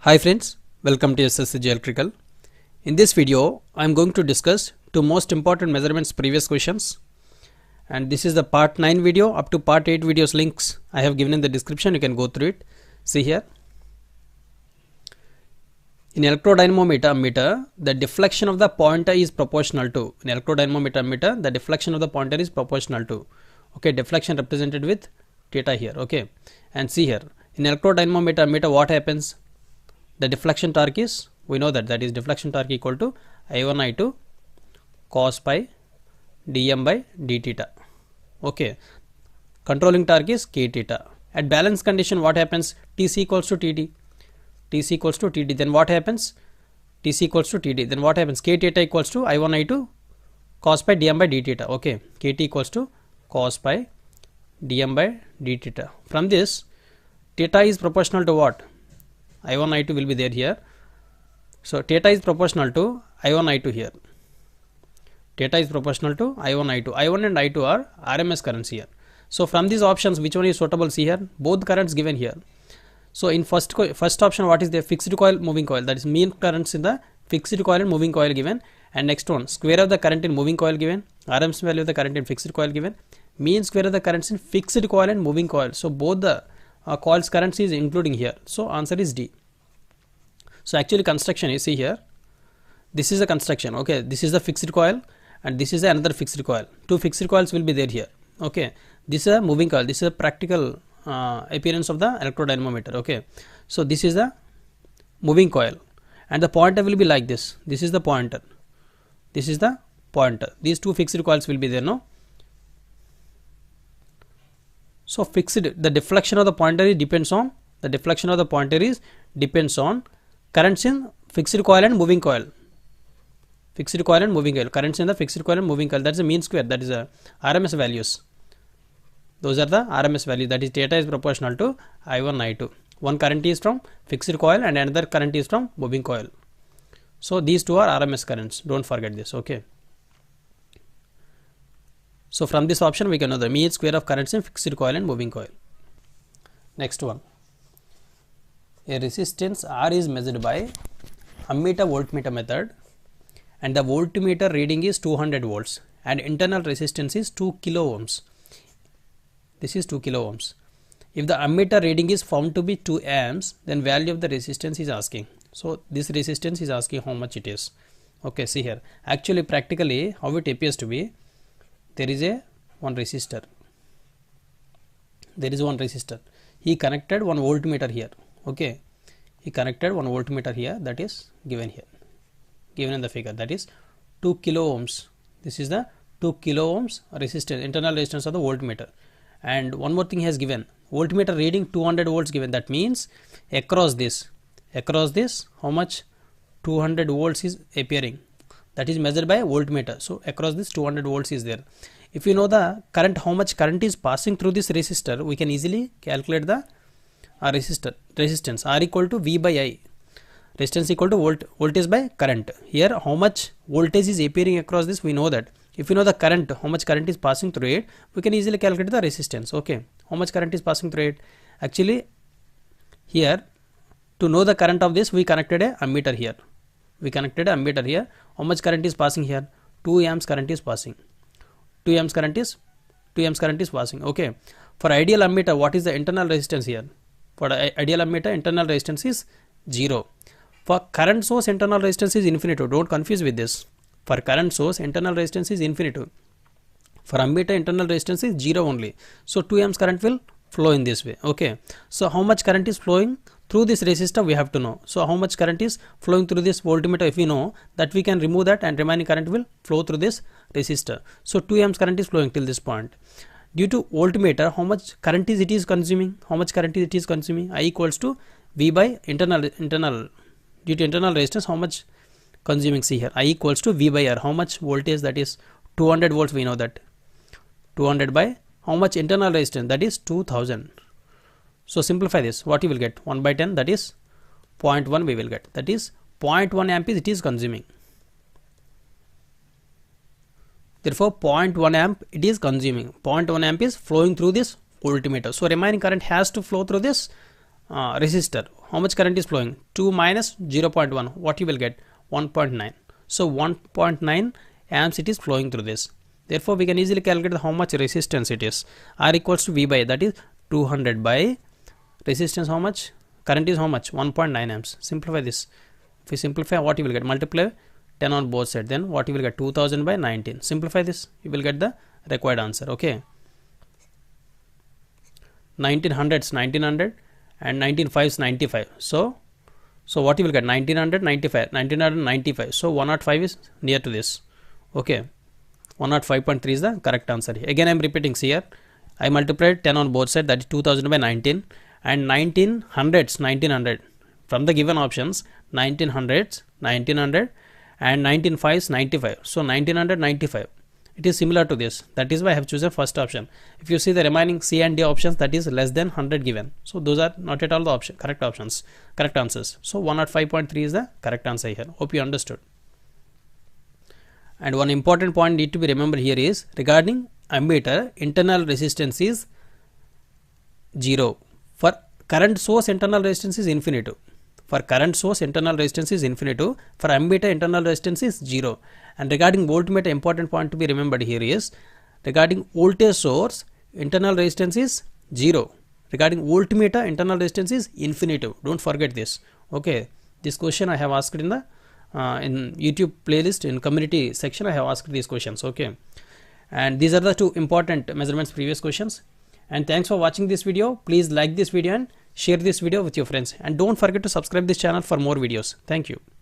Hi friends, welcome to SSCG Electrical. In this video, I am going to discuss two most important measurements previous questions, and this is the part 9 video. Up to part 8 videos links I have given in the description. You can go through it. See here. In electrodynamometer ammeter, the deflection of the pointer is proportional to. In electrodynamometer ammeter, the deflection of the pointer is proportional to. Okay, deflection represented with theta here. Okay, and see here. In electrodynamometer ammeter, what happens? The deflection torque is, we know that is deflection torque equal to I1 I2 cos pi dm by d theta. Okay, controlling torque is k theta. At balance condition, what happens? Tc equals to Td. Tc equals to Td. Then what happens? Tc equals to Td. Then what happens? K theta equals to I1 I2 cos pi dm by d theta. Okay, kt equals to cos pi dm by d theta. From this, theta is proportional to what? I1 I2 will be there here. So theta is proportional to I1 I2 here. Theta is proportional to I1 I2. I1 and I2 are RMS currents here. So from these options, which one is suitable? See here, both currents given here. So in first option, what is the fixed coil, moving coil? That is mean currents in the fixed coil and moving coil given. And next one, square of the current in moving coil given. RMS value of the current in fixed coil given. Mean square of the currents in fixed coil and moving coil. So both the coils currents is including here. So answer is D. So actually construction is, see here, this is a construction. Okay, this is the fixed coil and this is another fixed coil. Two fixed coils will be there here. Okay, this is a moving coil. This is a practical appearance of the electrodynamometer. Okay, so this is the moving coil and the pointer will be like this. This is the pointer. This is the pointer. These two fixed coils will be there, no? So fixed, the deflection of the pointer is depends on currents in fixed coil and moving coil. Fixed coil and moving coil. Currents in the fixed coil and moving coil. That is a mean square. That is a RMS values. Those are the RMS values. That is theta is proportional to I1 I2. One current is from fixed coil and another current is from moving coil. So these two are RMS currents. Don't forget this. Okay. So from this option we can know the mean square of currents in fixed coil and moving coil. Next one. A resistance R is measured by ammeter voltmeter method and the voltmeter reading is 200 volts and internal resistance is 2 kilo ohms. This is 2 kilo ohms. If the ammeter reading is found to be 2 amps, then value of the resistance is asking. So this resistance is asking how much it is. Okay, see here. Actually practically how it appears to be, there is one resistor. There is one resistor. He connected one voltmeter here. Okay, he connected one voltmeter here, that is given here, given in the figure, that is 2 kilo ohms. This is the 2 kilo ohms resistance, internal resistance of the voltmeter. And one more thing he has given, voltmeter reading 200 volts given. That means across this how much 200 volts is appearing, that is measured by voltmeter. So across this 200 volts is there. If you know the current, how much current is passing through this resistor, we can easily calculate the resistance. R equal to V by I. Resistance equal to voltage by current. Here how much voltage is appearing across this, we know that. If you know the current, how much current is passing through it, we can easily calculate the resistance. Okay, how much current is passing through it. Actually here, to know the current of this, we connected a ammeter here. How much current is passing here? 2 amps current is passing. 2 amps current is passing. Okay, for ideal ammeter, what is the internal resistance here? For the ideal ammeter, internal resistance is 0. For current source, internal resistance is infinite. Don't confuse with this. For current source, internal resistance is infinite. For ammeter, internal resistance is 0 only. So 2 amps current will flow in this way. Okay, so how much current is flowing through this resistor, we have to know. So how much current is flowing through this voltmeter, if we know that, we can remove that and remaining current will flow through this resistor. So 2 amps current is flowing till this point. Due to voltmeter, how much current is it is consuming? I equals to V by internal. Due to internal resistance, how much consuming? See here, I equals to V by R. How much voltage? That is 200 volts. We know that 200 by how much internal resistance? That is 2000. So simplify this. What you will get? 1 by 10. That is 0.1. We will get. That is 0.1 amp is it is consuming. Therefore 0.1 amp it is consuming. 0.1 amp is flowing through this voltmeter. So remaining current has to flow through this resistor, how much current is flowing? 2 minus 0.1, what you will get? 1.9. So 1.9 amps it is flowing through this. Therefore we can easily calculate how much resistance it is. R equals to V by, that is 200 by resistance, how much? Current is how much? 1.9 amps. Simplify this. If you simplify, what you will get? Multiply 10 on both sides, then what you will get? 2000 by 19. Simplify this, you will get the required answer. Okay, 1900 is 1900 and 195 is 95. So what you will get? 1995. So 105 is near to this. Okay, 105.3 is the correct answer. Again I am repeating here, I multiplied 10 on both sides, that is 2000 by 19, and 1900 is 1900 from the given options. 1900 1900 and 195 is 95. So 1995, it is similar to this. That is why I have chosen first option. If you see the remaining C and D options, that is less than 100 given. So those are not at all the correct answers. So 105.3 is the correct answer here. Hope you understood. And one important point need to be remembered here is regarding ammeter, internal resistance is 0. For current source, internal resistance is infinitive. For current source, internal resistance is infinitive. For ammeter, internal resistance is 0. And regarding voltmeter, important point to be remembered here is regarding voltage source, internal resistance is 0. Regarding voltmeter, internal resistance is infinitive. Don't forget this. Okay, this question I have asked in the in YouTube playlist, in community section I have asked these questions. Okay, and these are the two important measurements previous questions. And thanks for watching this video. Please like this video and share this video with your friends, and don't forget to subscribe this channel for more videos. Thank you.